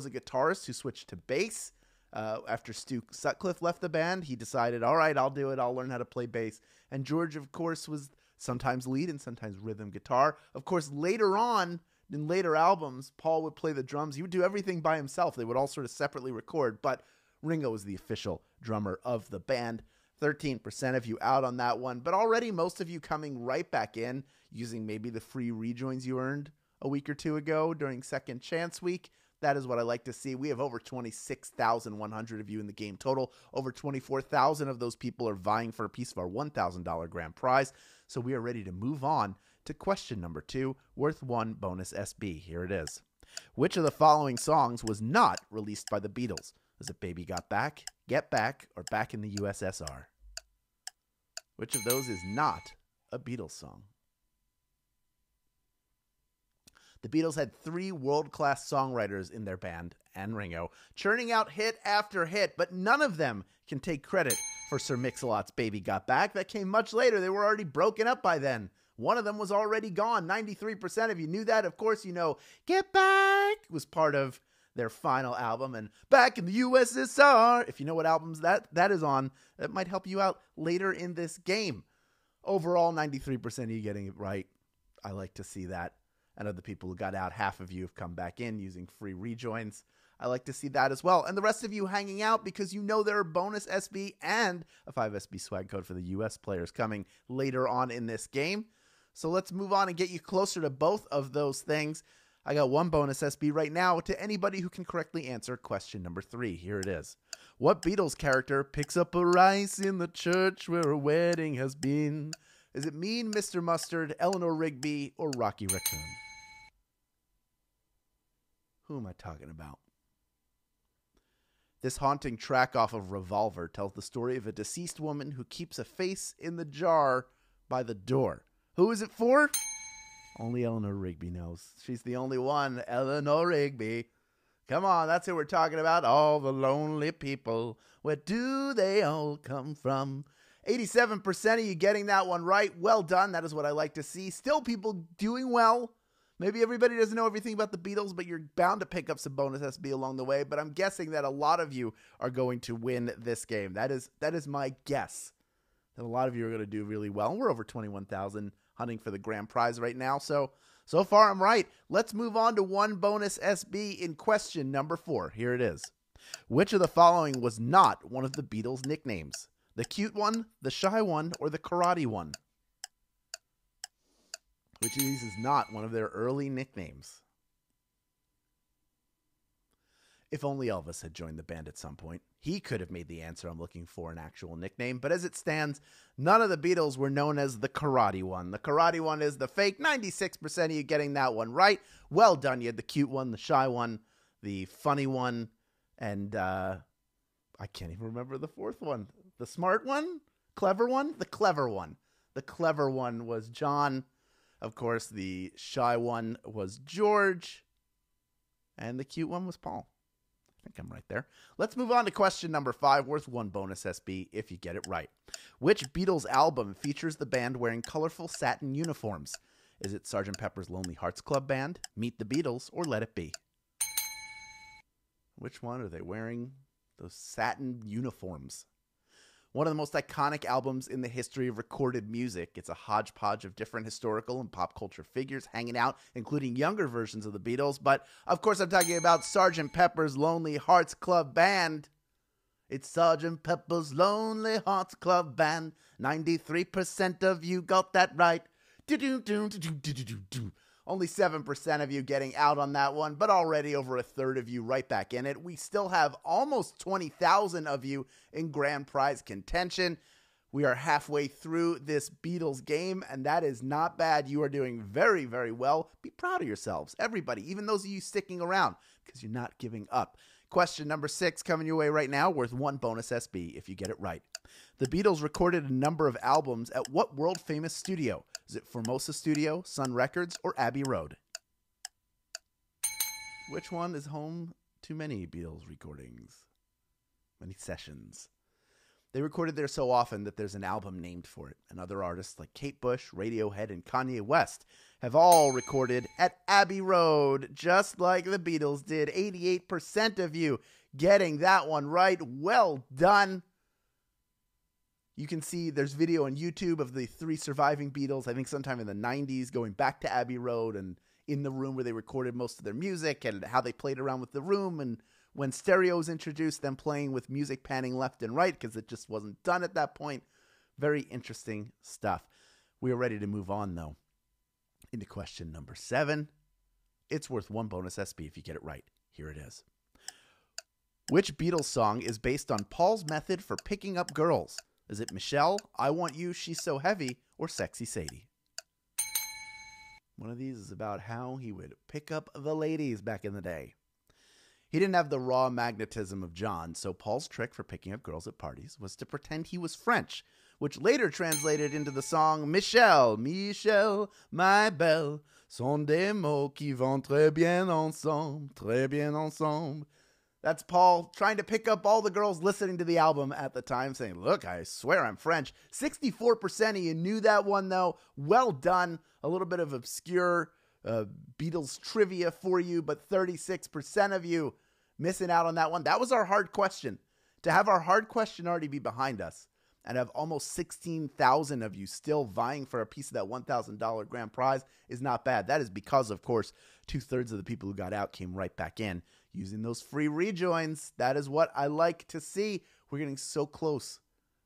was a guitarist who switched to bass. After Stu Sutcliffe left the band, he decided, all right, I'll do it. I'll learn how to play bass. And George, of course, was sometimes lead and sometimes rhythm guitar. Of course, later on, in later albums, Paul would play the drums. He would do everything by himself. They would all sort of separately record, but Ringo was the official drummer of the band. 13% of you out on that one, but already most of you coming right back in using maybe the free rejoins you earned a week or two ago during Second Chance Week. That is what I like to see. We have over 26,100 of you in the game total. Over 24,000 of those people are vying for a piece of our $1,000 grand prize. So we are ready to move on to question number 2, worth 1 bonus SB. Here it is. Which of the following songs was not released by the Beatles? Was it Baby Got Back, Get Back, or Back in the USSR? Which of those is not a Beatles song? The Beatles had 3 world-class songwriters in their band, and Ringo, churning out hit after hit, but none of them can take credit for Sir Mix-a-Lot's Baby Got Back. That came much later. They were already broken up by then. One of them was already gone. 93% of you knew that. Of course, you know Get Back was part of their final album, and Back in the USSR, if you know what albums that is on, that might help you out later in this game. Overall, 93% of you getting it right. I like to see that. And of the people who got out, half of you have come back in using free rejoins. I like to see that as well. And the rest of you hanging out because you know there are bonus SB and a 5 SB swag code for the US players coming later on in this game. So let's move on and get you closer to both of those things. I got 1 bonus SB right now to anybody who can correctly answer question number 3. Here it is. What Beatles character picks up a rice in the church where a wedding has been? Is it Mean Mr. Mustard, Eleanor Rigby, or Rocky Raccoon? Who am I talking about? This haunting track off of Revolver tells the story of a deceased woman who keeps a face in the jar by the door. Who is it for? Only Eleanor Rigby knows. She's the only one. Eleanor Rigby. Come on, that's who we're talking about. All the lonely people. Where do they all come from? 87% of you getting that one right. Well done. That is what I like to see. Still people doing well. Maybe everybody doesn't know everything about the Beatles, but you're bound to pick up some bonus SB along the way. But I'm guessing that a lot of you are going to win this game. That is my guess. That a lot of you are going to do really well. We're over 21,000 hunting for the grand prize right now. So far I'm right. Let's move on to 1 bonus SB in question number 4. Here it is. Which of the following was not one of the Beatles' nicknames? The cute one, the shy one, or the karate one? Which of these is not one of their early nicknames? If only Elvis had joined the band at some point, he could have made the answer I'm looking for an actual nickname. But as it stands, none of the Beatles were known as the karate one. The karate one is the fake. 96% of you getting that one right. Well done. You had the cute one, the shy one, the funny one, and I can't even remember the 4th one. The smart one? Clever one? The clever one. The clever one was John. Of course, the shy one was George, and the cute one was Paul. I think I'm right there. Let's move on to question number 5, worth 1 bonus SB if you get it right. Which Beatles album features the band wearing colorful satin uniforms? Is it Sgt. Pepper's Lonely Hearts Club Band, Meet the Beatles, or Let It Be? Which one are they wearing those satin uniforms? One of the most iconic albums in the history of recorded music. It's a hodgepodge of different historical and pop culture figures hanging out, including younger versions of the Beatles. But, of course, I'm talking about Sgt. Pepper's Lonely Hearts Club Band. It's Sgt. Pepper's Lonely Hearts Club Band. 93% of you got that right. Only 7% of you getting out on that one, but already over a third of you right back in it. We still have almost 20,000 of you in grand prize contention. We are halfway through this Beatles game, and that is not bad. You are doing very, very well. Be proud of yourselves, everybody, even those of you sticking around, because you're not giving up. Question number 6 coming your way right now, worth 1 bonus SB if you get it right. The Beatles recorded a number of albums at what world-famous studio? Is it Formosa Studio, Sun Records, or Abbey Road? Which one is home to many Beatles recordings? Many sessions. They recorded there so often that there's an album named for it, and other artists like Kate Bush, Radiohead, and Kanye West have all recorded at Abbey Road, just like the Beatles did. 88% of you getting that one right. Well done. You can see there's video on YouTube of the 3 surviving Beatles, I think sometime in the 90s, going back to Abbey Road and in the room where they recorded most of their music and how they played around with the room, and when stereo was introduced, them playing with music panning left and right because it just wasn't done at that point. Very interesting stuff. We are ready to move on, though, into question number 7. It's worth 1 bonus SB if you get it right. Here it is. Which Beatles song is based on Paul's method for picking up girls? Is it Michelle, I Want You, She's So Heavy, or Sexy Sadie? One of these is about how he would pick up the ladies back in the day. He didn't have the raw magnetism of John, so Paul's trick for picking up girls at parties was to pretend he was French, which later translated into the song Michel, Michel, my belle, sont des mots qui vont très bien ensemble. That's Paul trying to pick up all the girls listening to the album at the time, saying, look, I swear I'm French. 64% of you knew that one, though. Well done. A little bit of obscure Beatles trivia for you, but 36% of you missing out on that one. That was our hard question. To have our hard question already be behind us and have almost 16,000 of you still vying for a piece of that $1,000 grand prize is not bad. That is because, of course, 2/3 of the people who got out came right back in using those free rejoins. That is what I like to see. We're getting so close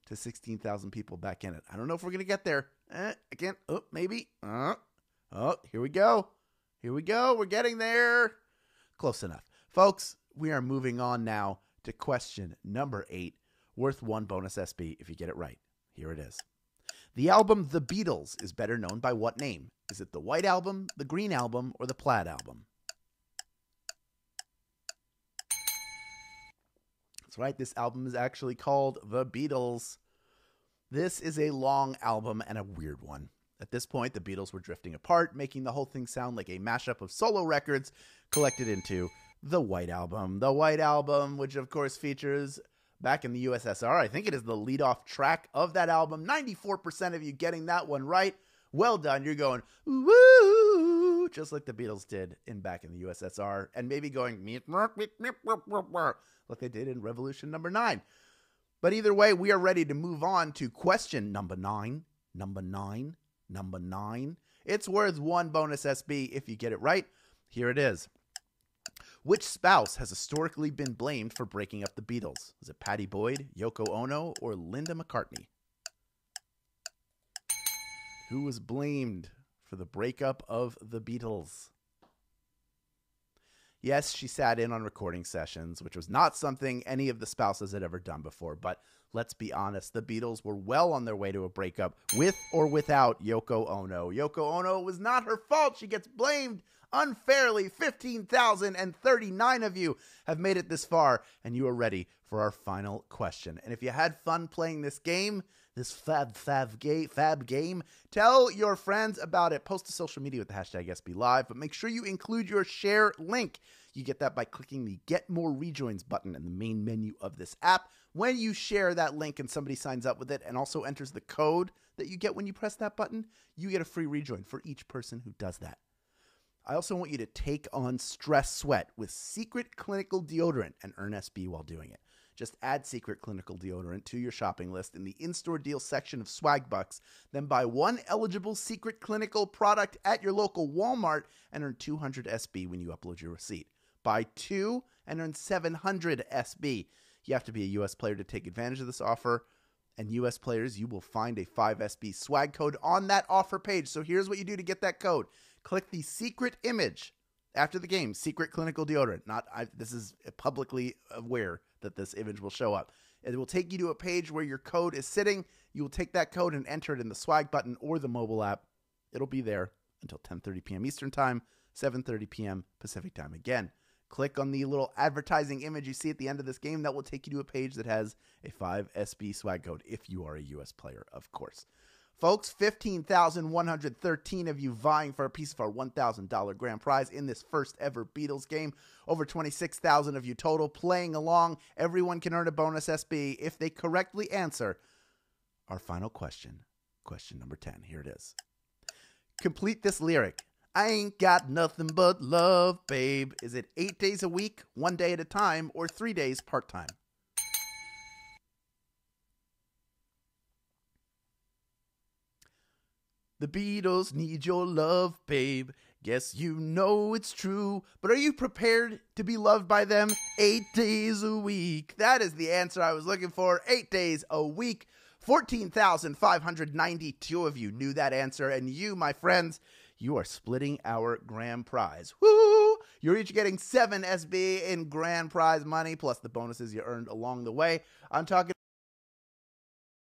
to 16,000 people back in it. I don't know if we're going to get there. I can't. Oh, maybe. Here we go. Here we go. We're getting there. Close enough. Folks, we are moving on now to question number 8, worth 1 bonus SB if you get it right. Here it is. The album The Beatles is better known by what name? Is it the White Album, the Green Album, or the Plaid Album? That's right. This album is actually called The Beatles. This is a long album and a weird one. At this point, the Beatles were drifting apart, making the whole thing sound like a mashup of solo records collected into the White Album. The White Album, which of course features, back in the USSR, I think it is the lead-off track of that album. 94% of you getting that one right. Well done. You're going, woo, just like the Beatles did back in the USSR, and maybe going, like they did in Revolution number 9. But either way, we are ready to move on to question number 9. Number 9. It's worth 1 bonus SB if you get it right. Here it is. Which spouse has historically been blamed for breaking up the Beatles? Is it Pattie Boyd, Yoko Ono, or Linda McCartney? Who was blamed for the breakup of the Beatles? Yes, she sat in on recording sessions, which was not something any of the spouses had ever done before. But let's be honest, the Beatles were well on their way to a breakup with or without Yoko Ono. Yoko Ono, it was not her fault. She gets blamed unfairly. 15,039 of you have made it this far, and you are ready for our final question. And if you had fun playing this game, this fab game, tell your friends about it. Post to social media with the hashtag SBLive, but make sure you include your share link. You get that by clicking the Get More Rejoins button in the main menu of this app. When you share that link and somebody signs up with it and also enters the code that you get when you press that button, you get a free rejoin for each person who does that. I also want you to take on stress sweat with Secret Clinical Deodorant and earn SB while doing it. Just add Secret Clinical Deodorant to your shopping list in the in-store deals section of Swagbucks, then buy 1 eligible Secret Clinical product at your local Walmart and earn 200 SB when you upload your receipt. Buy 2 and earn 700 SB. You have to be a U.S. player to take advantage of this offer, and U.S. players, you will find a 5SB swag code on that offer page. So here's what you do to get that code. Click the secret image after the game, Secret Clinical Deodorant. This is publicly aware that this image will show up. It will take you to a page where your code is sitting. You will take that code and enter it in the swag button or the mobile app. It'll be there until 10:30 p.m. Eastern Time, 7:30 p.m. Pacific Time. Again, click on the little advertising image you see at the end of this game. That will take you to a page that has a 5SB swag code if you are a U.S. player, of course. Folks, 15,113 of you vying for a piece of our $1,000 grand prize in this first ever Beatles game. Over 26,000 of you total playing along. Everyone can earn a bonus SB if they correctly answer our final question. Question number 10. Here it is. Complete this lyric. I ain't got nothing but love, babe. Is it 8 days a week, 1 day at a time, or 3 days part-time? The Beatles need your love, babe. Guess you know it's true. But are you prepared to be loved by them 8 days a week? That is the answer I was looking for. 8 days a week. 14,592 of you knew that answer. And you, my friends, you are splitting our grand prize. Woo! You're each getting 7 SB in grand prize money, plus the bonuses you earned along the way. I'm talking